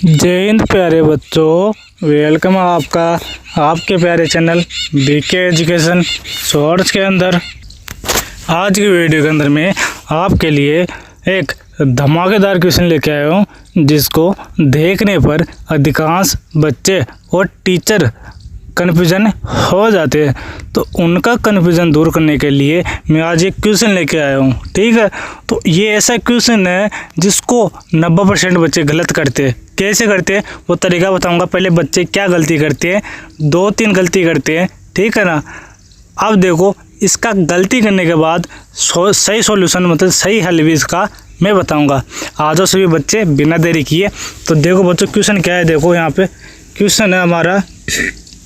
जय हिंद प्यारे बच्चों, वेलकम आपका आपके प्यारे चैनल बीके एजुकेशन शॉर्ट्स के अंदर। आज की वीडियो के अंदर मैं आपके लिए एक धमाकेदार क्वेश्चन लेके आया हूँ, जिसको देखने पर अधिकांश बच्चे और टीचर कन्फ्यूजन हो जाते हैं। तो उनका कन्फ्यूजन दूर करने के लिए मैं आज एक क्वेश्चन लेके आया हूँ। ठीक है, तो ये ऐसा क्वेश्चन है जिसको 90% बच्चे गलत करते हैं। कैसे करते हैं वो तरीका बताऊंगा। पहले बच्चे क्या गलती करते हैं, 2-3 गलती करते हैं, ठीक है ना। अब देखो, इसका गलती करने के बाद सही सॉल्यूशन मतलब सही हल भी इसका मैं बताऊंगा। आ जाओ सभी बच्चे बिना देरी किए। तो देखो बच्चों, क्वेश्चन क्या है। देखो यहाँ पे क्वेश्चन है हमारा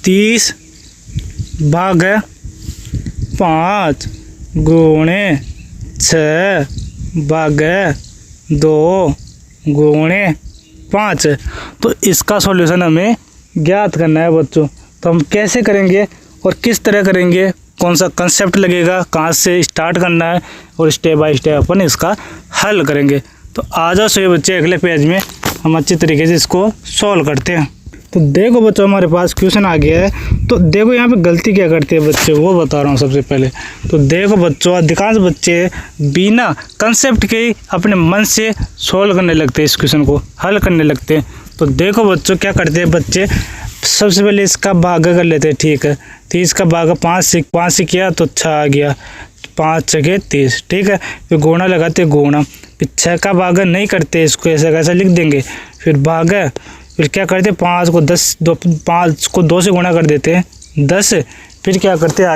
30 भाग 5 गुणे 6 भाग 2 गुणे 5। तो इसका सॉल्यूशन हमें ज्ञात करना है बच्चों। तो हम कैसे करेंगे और किस तरह करेंगे, कौन सा कंसेप्ट लगेगा, कहाँ से स्टार्ट करना है, और स्टेप बाय स्टेप अपन इसका हल करेंगे। तो आ जाओ सभी बच्चे, अगले पेज में हम अच्छी तरीके से इसको सॉल्व करते हैं। तो देखो बच्चों, हमारे पास क्वेश्चन आ गया है। तो देखो यहाँ पे गलती क्या करते हैं बच्चे, वो बता रहा हूँ सबसे पहले। तो देखो बच्चों, अधिकांश बच्चे बिना कंसेप्ट के ही अपने मन से सॉल्व करने लगते हैं, इस क्वेश्चन को हल करने लगते हैं। तो देखो बच्चों, क्या करते हैं बच्चे, सबसे पहले इसका भाग कर लेते हैं। ठीक है, 30 का भाग 5 से किया तो 6 आ गया, 5 6 30। ठीक है, फिर गुणा लगाते गुणा, फिर 6 का भाग नहीं करते, इसको ऐसा कैसा लिख देंगे। फिर भाग, फिर क्या करते हैं 5 को 2 से गुणा कर देते हैं 10। फिर क्या करते हैं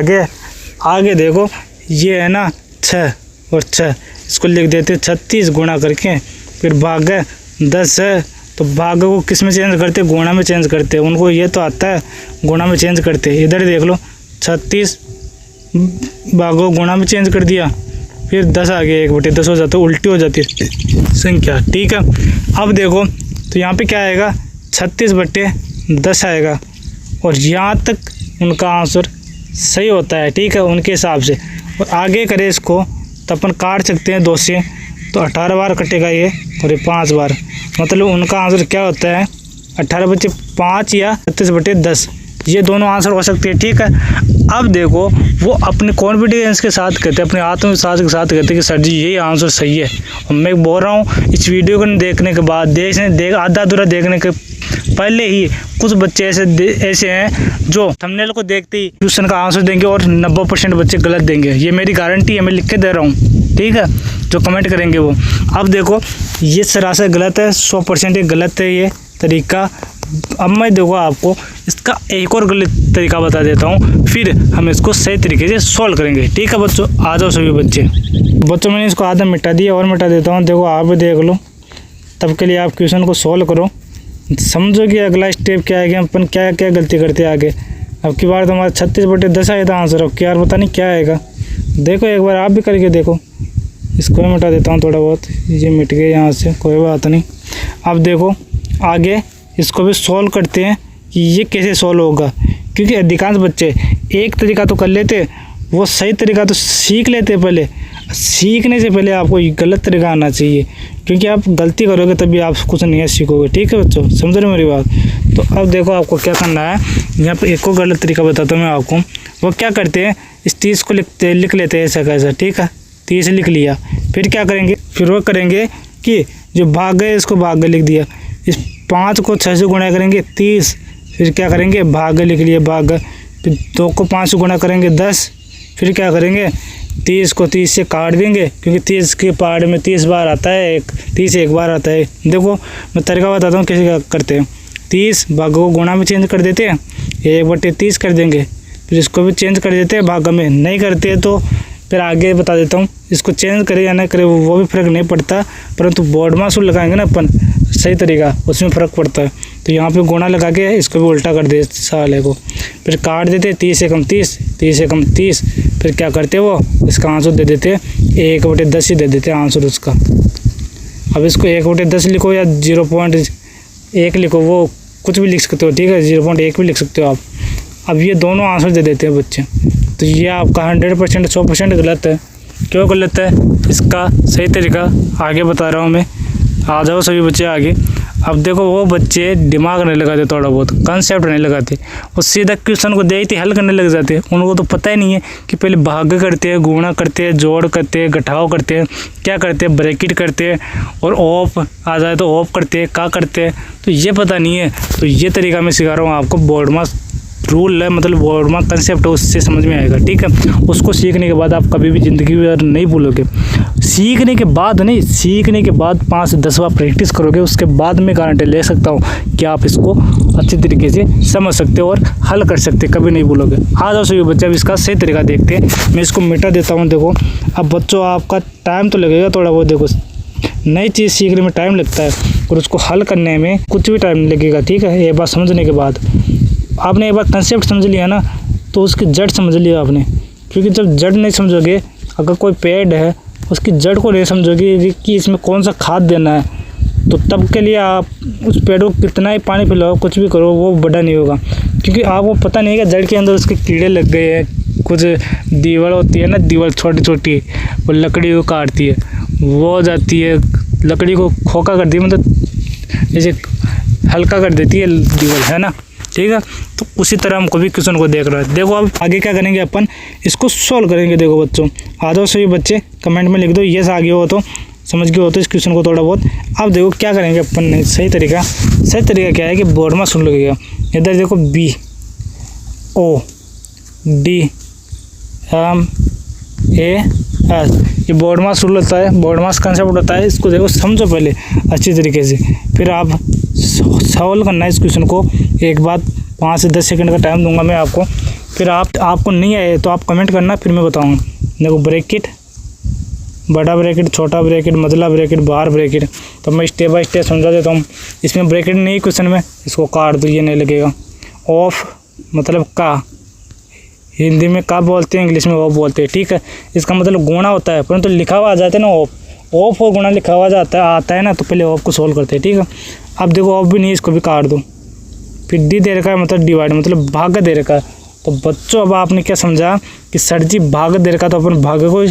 आगे देखो, ये है ना 6 और 6, इसको लिख देते हैं 36 गुणा करके। फिर भाग 10 है, तो भाग को किस में चेंज करते हैं, गुणा में चेंज करते हैं। उनको ये तो आता है, गुणा में चेंज करते हैं। इधर देख लो, 36 भागो गुणा में चेंज कर दिया, फिर 10 आ गया, 1/10 हो जाता है, उल्टी हो जाती है संख्या। ठीक है, अब देखो तो यहाँ पे क्या आएगा, 36/10 आएगा, और यहाँ तक उनका आंसर सही होता है। ठीक है, उनके हिसाब से। और आगे करें इसको तो अपन काट सकते हैं 2 से, तो 18 बार कटेगा ये, और ये 5 बार। मतलब उनका आंसर क्या होता है, 18/5 या 36/10, ये दोनों आंसर हो सकते हैं। ठीक है, अब देखो वो अपने कॉन्फिडेंस के साथ कहते हैं, अपने आत्मविश्वास के साथ कहते हैं कि सर जी यही आंसर सही है। और मैं बोल रहा हूँ, इस वीडियो को देखने के बाद आधा अधूरा देखने के पहले ही कुछ बच्चे ऐसे हैं जो थंबनेल को देखते ही क्वेश्चन का आंसर देंगे, और 90% बच्चे गलत देंगे। ये मेरी गारंटी है, मैं लिख के दे रहा हूँ। ठीक है, जो कमेंट करेंगे वो। अब देखो, ये सरासर गलत है, 100% गलत है ये तरीका। अब मैं देखो आपको इसका एक और गलत तरीका बता देता हूँ, फिर हम इसको सही तरीके से सॉल्व करेंगे। ठीक है बच्चों, आ जाओ सभी बच्चों, मैंने इसको आधा मिटा दिया और मिटा देता हूँ। देखो आप भी देख लो, तब के लिए आप क्वेश्चन को सॉल्व करो, समझो कि अगला स्टेप क्या है, कि अपन क्या क्या गलती करते हैं आगे। अब की बार तो हमारा 36/10 आया था आंसर, अब की बार पता नहीं क्या आएगा। देखो एक बार आप भी करके देखो। इसको मिटा देता हूँ थोड़ा बहुत, ये मिट गए यहाँ से, कोई बात नहीं। अब देखो आगे इसको भी सॉल्व करते हैं कि ये कैसे सॉल्व होगा, क्योंकि अधिकांश बच्चे एक तरीका तो कर लेते, वो सही तरीका तो सीख लेते पहले। सीखने से पहले आपको गलत तरीका आना चाहिए, क्योंकि आप गलती करोगे तभी आप कुछ नहीं सीखोगे। ठीक है बच्चों, समझ रहे मेरी बात। तो अब देखो आपको क्या करना है, यहाँ पर एक और गलत तरीका बताता हूँ मैं आपको। वो क्या करते हैं, इस 30 को लिख लेते हैं ऐसा कैसा। ठीक है, 30 लिख लिया, फिर क्या करेंगे, फिर वो करेंगे कि जो भाग है इसको भाग लिख दिया, इस 5 को 6 से गुणा करेंगे 30, फिर क्या करेंगे भाग लिख लिया भाग, फिर 2 को 5 से गुणा करेंगे 10, फिर क्या करेंगे 30 को 30 से काट देंगे, क्योंकि 30 के पहाड़ में 30 बार आता है, 30 एक बार आता है। देखो मैं तरीका बताता हूँ कैसे करते हैं। 30 भाग को गुणा में चेंज कर देते हैं, 1/30 कर देंगे, फिर इसको भी चेंज कर देते हैं भाग में। नहीं करते हैं तो फिर आगे बता देता हूँ, इसको चेंज करे या ना करे वो भी फ़र्क नहीं पड़ता, परंतु बोर्ड मासूल लगाएंगे ना अपन सही तरीका, उसमें फ़र्क पड़ता है। तो यहाँ पे गुणा लगा के इसको भी उल्टा कर दे साले को, फिर काट देते 30 से कम 30, 30 से कम 30, फिर क्या करते वो इसका आंसर दे देते 1/10 ही दे देते आंसर उसका। अब इसको 1/10 लिखो या 0.1 लिखो, वो कुछ भी लिख सकते हो। ठीक है, 0.1 भी लिख सकते हो आप। अब ये दोनों आंसर दे देते हैं बच्चे, तो ये आपका 100% 100% गलत है। क्यों गलत है, इसका सही तरीका आगे बता रहा हूँ मैं। आ जाओ सभी बच्चे आगे। अब देखो वो बच्चे दिमाग नहीं लगाते, थोड़ा बहुत कंसेप्ट नहीं लगाते, वो सीधा क्वेश्चन को देखते हल करने लग जाते हैं। उनको तो पता ही नहीं है कि पहले भाग करते हैं, गुणा करते हैं, जोड़ करते हैं, घटाव करते हैं, क्या करते हैं, ब्रैकेट करते हैं, और ऑफ आ जाए तो ऑफ करते हैं, क्या करते हैं, तो ये पता नहीं है। तो ये तरीका मैं सिखा रहा हूँ आपको, बोर्ड मास रूल है, मतलब बोर्ड मास कंसेप्ट है, उससे समझ में आएगा, ठीक है। उसको सीखने के बाद आप कभी भी ज़िंदगी में नहीं भूलोगे। सीखने के बाद नहीं, सीखने के बाद 5 से 10 बार प्रैक्टिस करोगे, उसके बाद मैं गारंटी ले सकता हूँ कि आप इसको अच्छे तरीके से समझ सकते हो और हल कर सकते, कभी नहीं भूलोगे। आ जाओ सभी बच्चे, अब इसका सही तरीका देखते हैं। मैं इसको मिटा देता हूँ। देखो अब बच्चों, आपका टाइम तो लगेगा थोड़ा बहुत, देखो नई चीज़ सीखने में टाइम लगता है और उसको हल करने में कुछ भी टाइम लगेगा, ठीक है। ये बात समझने के बाद आपने एक बार कंसेप्ट समझ लिया ना, तो उसकी जड़ समझ लिया आपने। क्योंकि जब जड़ नहीं समझोगे, अगर कोई पेड़ है उसकी जड़ को नहीं समझोगे कि इसमें कौन सा खाद देना है, तो तब के लिए आप उस पेड़ को कितना ही पानी पिलाओ, कुछ भी करो, वो बड़ा नहीं होगा। क्योंकि आपको पता नहीं है कि जड़ के अंदर उसके कीड़े लग गए हैं। कुछ दीवार होती है ना, दीवार छोटी छोटी, वो लकड़ी को काटती है, वो हो जाती है, लकड़ी को खोखा कर दी, मतलब जैसे हल्का कर देती है दीवार, है ना, ठीक है। तो उसी तरह हमको भी क्वेश्चन को देख रहा है। देखो अब आगे क्या करेंगे, अपन इसको सॉल्व करेंगे। देखो बच्चों, आ जाओ सभी बच्चे, कमेंट में लिख दो यस आगे हो तो, समझ गए हो तो इस क्वेश्चन को थोड़ा बहुत। अब देखो क्या करेंगे अपन ने, सही तरीका क्या है कि बोर्ड में सुन लगेगा। इधर देखो B O D M A S, ये बोर्ड मास रूल होता है, बोर्ड मास कंसेप्ट होता है। इसको देखो समझो पहले अच्छी तरीके से, फिर आप सॉल्व करना है इस क्वेश्चन को। एक बात 5 से 10 सेकंड का टाइम दूंगा मैं आपको, फिर आपको नहीं आए तो आप कमेंट करना, फिर मैं बताऊंगा। देखो ब्रैकेट, बड़ा ब्रैकेट, छोटा ब्रैकेट, मझला ब्रैकेट, बाहर ब्रैकेट, तो मैं स्टेप बाय स्टेप समझा देता हूँ। इसमें ब्रैकेट नहीं क्वेश्चन में, इसको काट दो, ये नहीं लगेगा। ऑफ मतलब का, हिंदी में का बोलते हैं, इंग्लिश में ऑफ बोलते हैं, ठीक है। इसका मतलब गुणा होता है, परंतु लिखा हुआ आ जाता है ना ऑफ और गुणा लिखा हुआ आता है ना, तो पहले ऑफ को सोल्व करते हैं, ठीक है। अब देखो ऑफ भी नहीं, इसको भी काट दो। फिर डी दे रखा है, मतलब डिवाइड, मतलब भाग दे रखा है। तो बच्चों अब आपने क्या समझा कि सर जी भाग दे रखा, तो अपन भाग को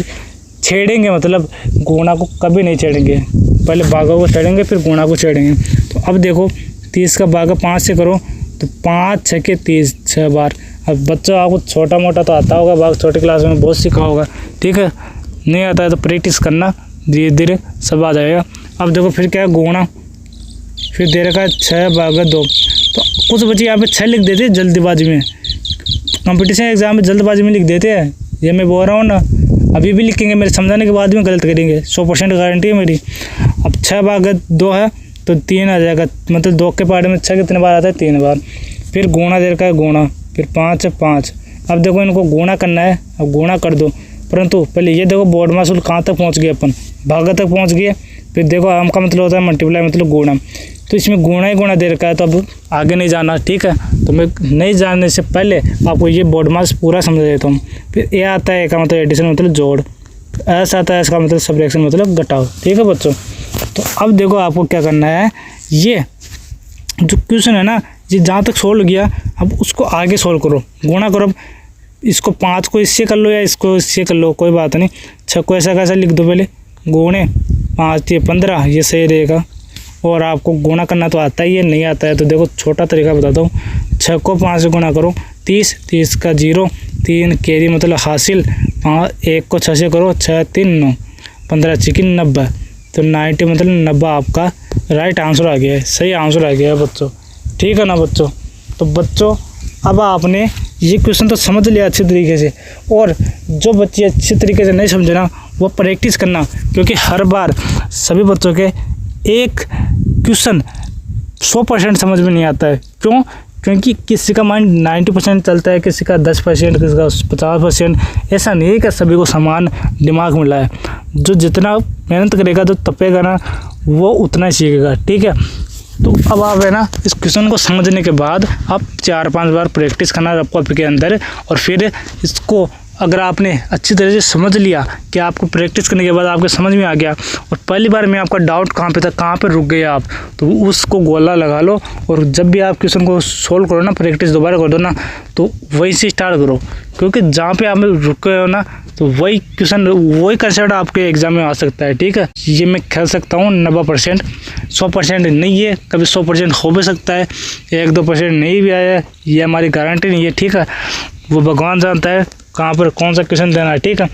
छेड़ेंगे, मतलब गुणा को कभी नहीं छेड़ेंगे, पहले भागों को छेड़ेंगे फिर गुणा को छेड़ेंगे। तो अब देखो 30 का भाग 5 से करो, तो 5 6 के 30, 6 बार। अब बच्चों आपको छोटा मोटा तो आता होगा, भाग छोटी क्लास में बहुत सीखा होगा, ठीक है। नहीं आता है तो प्रैक्टिस करना, धीरे धीरे सब आ जाएगा। अब देखो फिर क्या है, गुणा, फिर दे रखा है 6 भाग 2। तो कुछ बच्चे यहाँ पे 6 लिख देते हैं जल्दबाजी में, कंपटीशन एग्जाम में जल्दबाजी में लिख देते हैं। ये मैं बोल रहा हूँ ना, अभी भी लिखेंगे, मेरे समझाने के बाद में गलत करेंगे, 100% गारंटी है मेरी। अब 6 भाग 2 है तो 3 आ जाएगा, मतलब 2 के पार्ट में 6 कितने बार आता है, 3 बार। फिर गुणा दे रखा है, गुणा, फिर 5 है 5। अब देखो इनको गुणा करना है, अब गुणा कर दो। परंतु पहले ये देखो बोर्ड मास रूल कहाँ तक पहुँच गए अपन, भाग तक पहुँच गए। फिर देखो आम का मतलब होता है मल्टीप्लाई, मतलब गुणा, तो इसमें गुणा ही गुणा दे रखा है, तो अब आगे नहीं जाना, ठीक है। तो मैं नहीं जानने से पहले आपको ये बोर्ड मास पूरा समझा देता हूँ। फिर ए आता है, का मतलब एडिशन मतलब जोड़, एस आता है, इसका मतलब सब्ट्रैक्शन मतलब घटाव, ठीक है बच्चों। तो अब देखो आपको क्या करना है, ये जो क्वेश्चन है ना, ये जहाँ तक सोल्व किया, अब उसको आगे सोल्व करो, गुणा करो। इसको 5 को इससे कर लो या इसको इससे कर लो, कोई बात नहीं। 6 को ऐसा कैसा लिख दो, पहले गुणे 5 15, ये सही रहेगा। और आपको गुणा करना तो आता ही है, नहीं आता है तो देखो छोटा तरीका बताता हूँ। 6 को 5 से गुणा करो, 30, 30 का 0, 3 कैरी मतलब हासिल, 1 को 6 से करो, 6 3 9, 15 चिकन 90, तो 90 मतलब 90 आपका राइट आंसर आ गया है, सही आंसर आ गया है बच्चों, ठीक है ना बच्चों। तो बच्चों अब आपने ये क्वेश्चन तो समझ लिया अच्छे तरीके से, और जो बच्चे अच्छे तरीके से नहीं समझे ना, वो प्रैक्टिस करना, क्योंकि हर बार सभी बच्चों के एक क्वेश्चन 100% समझ में नहीं आता है। क्यों? क्योंकि किसी का माइंड 90% चलता है, किसी का 10%, किसी का 50%। ऐसा नहीं है कि सभी को समान दिमाग मिला है। जो जितना मेहनत करेगा, जो तपेगा ना, वो उतना ही सीखेगा, ठीक है। तो अब आप है ना, इस क्वेश्चन को समझने के बाद आप 4-5 बार प्रैक्टिस करना रफ कॉपी के अंदर, और फिर इसको अगर आपने अच्छी तरह से समझ लिया कि आपको प्रैक्टिस करने के बाद आपके समझ में आ गया और पहली बार में आपका डाउट कहाँ पे था, कहाँ पे रुक गए आप, तो उसको गोला लगा लो और जब भी आप क्वेश्चन को सोल्व करो ना, प्रैक्टिस दोबारा कर दो ना, तो वहीं से स्टार्ट करो, क्योंकि जहाँ पे आप रुके हो ना तो वही क्वेश्चन, वही कंसेप्ट आपके एग्जाम में आ सकता है। ठीक है, ये मैं कह सकता हूँ 90%, 100% नहीं है, कभी 100% हो भी सकता है, 1-2% नहीं भी आया है, ये हमारी गारंटी नहीं है। ठीक है, वो भगवान जानता है कहाँ पर कौन सा क्वेश्चन देना है। ठीक है,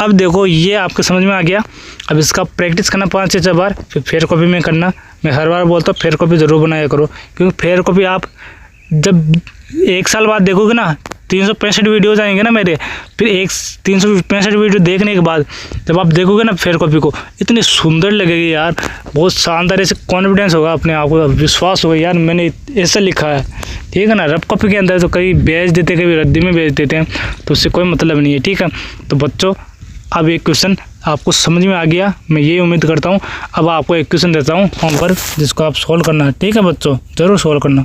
अब देखो ये आपको समझ में आ गया। अब इसका प्रैक्टिस करना 5 से 6 बार, फिर फेयर कॉपी में करना। मैं हर बार बोलता हूँ फेयर कॉपी ज़रूर बनाया करो, क्योंकि फेयर कॉपी आप जब 1 साल बाद देखोगे ना, 365 वीडियोज़ आएंगे ना मेरे, फिर 365 वीडियो देखने के बाद जब आप देखोगे ना फेयर कॉपी को, इतनी सुंदर लगेगी यार, बहुत शानदार, ऐसे कॉन्फिडेंस होगा अपने आप को, विश्वास होगा यार मैंने ऐसा लिखा है। ठीक है ना, रफ कॉपी के अंदर तो कभी बेच देते, कभी रद्दी में बेच देते हैं, तो उससे कोई मतलब नहीं है। ठीक है, तो बच्चों अब एक क्वेश्चन आपको समझ में आ गया, मैं ये उम्मीद करता हूँ। अब आपको एक क्वेश्चन देता हूँ होमवर्क, जिसको आप सोल्व करना है। ठीक है बच्चों, ज़रूर सोल्व करना।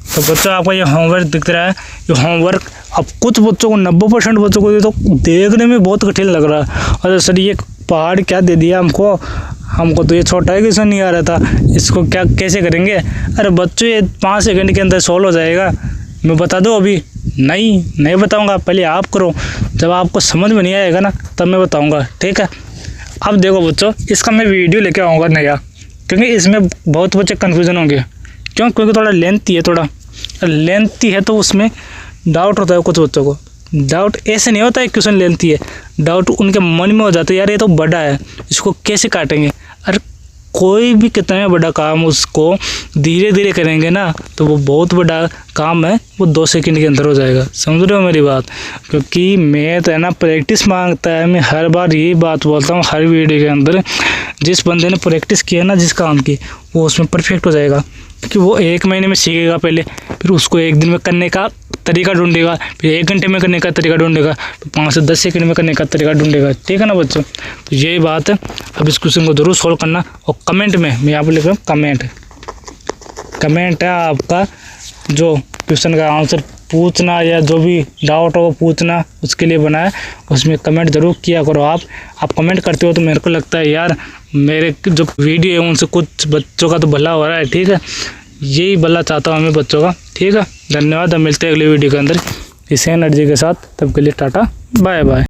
तो बच्चों आपका ये होमवर्क दिख रहा है, ये होमवर्क अब कुछ बच्चों को 90% बच्चों को तो देखने में बहुत कठिन लग रहा है। अरे सर ये पहाड़ क्या दे दिया हमको तो ये छोटा ही क्वेश्चन नहीं आ रहा था, इसको क्या कैसे करेंगे। अरे बच्चों ये 5 सेकंड के अंदर सॉल्व हो जाएगा, मैं बता दूँ अभी? नहीं बताऊँगा, पहले आप करो, जब आपको समझ में नहीं आएगा ना तब मैं बताऊँगा। ठीक है, अब देखो बच्चों, इसका मैं वीडियो लेके आऊँगा नया, क्योंकि इसमें बहुत बच्चे कन्फ्यूज़न होंगे। क्योंकि थोड़ा लेंथी है तो उसमें डाउट होता है कुछ बच्चों को। डाउट ऐसे नहीं होता है क्वेश्चन लेंथी है, डाउट उनके मन में हो जाता है यार ये तो बड़ा है, इसको कैसे काटेंगे। अरे कोई भी कितना बड़ा काम उसको धीरे धीरे करेंगे ना तो वो बहुत बड़ा काम है, वो 2 सेकंड के अंदर हो जाएगा। समझ रहे हो मेरी बात? क्योंकि मैथ है ना प्रैक्टिस मांगता है। मैं हर बार यही बात बोलता हूँ हर वीडियो के अंदर, जिस बंदे ने प्रैक्टिस किया ना जिस काम की, वो उसमें परफेक्ट हो जाएगा। क्योंकि वो 1 महीने में सीखेगा पहले, फिर उसको 1 दिन में करने का तरीका ढूंढेगा, फिर 1 घंटे में करने का तरीका ढूंढेगा, फिर 5 से 10 सेकंड में करने का तरीका ढूंढेगा। ठीक है ना बच्चों? तो यही बात है। अब इस क्वेश्चन को जरूर सोल्व करना, और कमेंट में मैं यहाँ पर लिख रहा हूँ कमेंट है आपका, जो क्वेश्चन का आंसर पूछना या जो भी डाउट हो पूछना उसके लिए बना है, उसमें कमेंट ज़रूर किया करो। आप कमेंट करते हो तो मेरे को लगता है यार मेरे जो वीडियो है उनसे कुछ बच्चों का तो भला हो रहा है। ठीक है, यही भला चाहता हूँ मैं बच्चों का। ठीक है, धन्यवाद। अब मिलते हैं अगली वीडियो के अंदर इसी एनर्जी के साथ, तब के लिए टाटा बाय बाय।